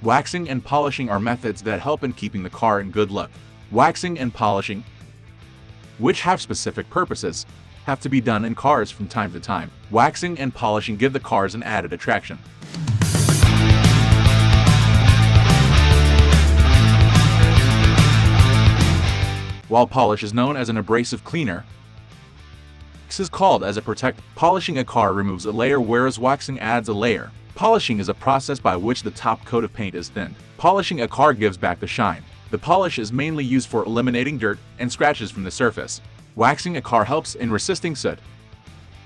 Waxing and polishing are methods that help in keeping the car in good look. Waxing and polishing, which have specific purposes, have to be done in cars from time to time. Waxing and polishing give the cars an added attraction. While polish is known as an abrasive cleaner, wax is called as a protect. Polishing a car removes a layer, whereas waxing adds a layer. Polishing is a process by which the top coat of paint is thinned. Polishing a car gives back the shine. The polish is mainly used for eliminating dirt and scratches from the surface. Waxing a car helps in resisting soot,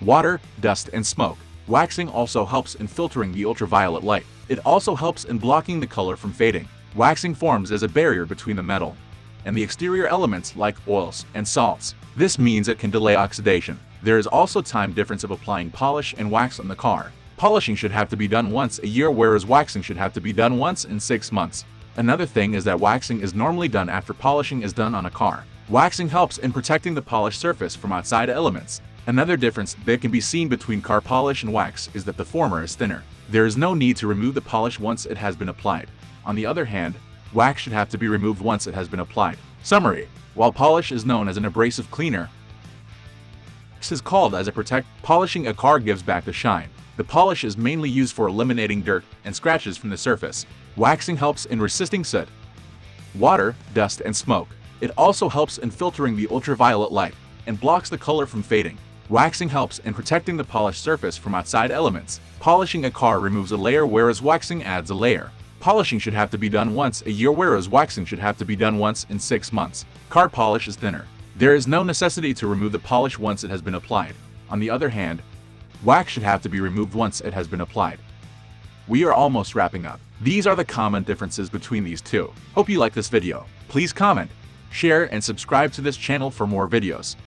water, dust, and smoke. Waxing also helps in filtering the ultraviolet light. It also helps in blocking the color from fading. Waxing forms as a barrier between the metal and the exterior elements like oils and salts. This means it can delay oxidation. There is also time difference of applying polish and wax on the car. Polishing should have to be done once a year, whereas waxing should have to be done once in 6 months. Another thing is that waxing is normally done after polishing is done on a car. Waxing helps in protecting the polished surface from outside elements. Another difference that can be seen between car polish and wax is that the former is thinner. There is no need to remove the polish once it has been applied. On the other hand, wax should have to be removed once it has been applied. Summary: while polish is known as an abrasive cleaner, wax is called as a protect. Polishing a car gives back the shine. The polish is mainly used for eliminating dirt and scratches from the surface. Waxing helps in resisting soot, water, dust, and smoke. It also helps in filtering the ultraviolet light and blocks the color from fading. Waxing helps in protecting the polished surface from outside elements. Polishing a car removes a layer, whereas waxing adds a layer. Polishing should have to be done once a year, whereas waxing should have to be done once in 6 months. Car polish is thinner. There is no necessity to remove the polish once it has been applied. On the other hand, wax should have to be removed once it has been applied. We are almost wrapping up. These are the common differences between these two. Hope you like this video. Please comment, share, and subscribe to this channel for more videos.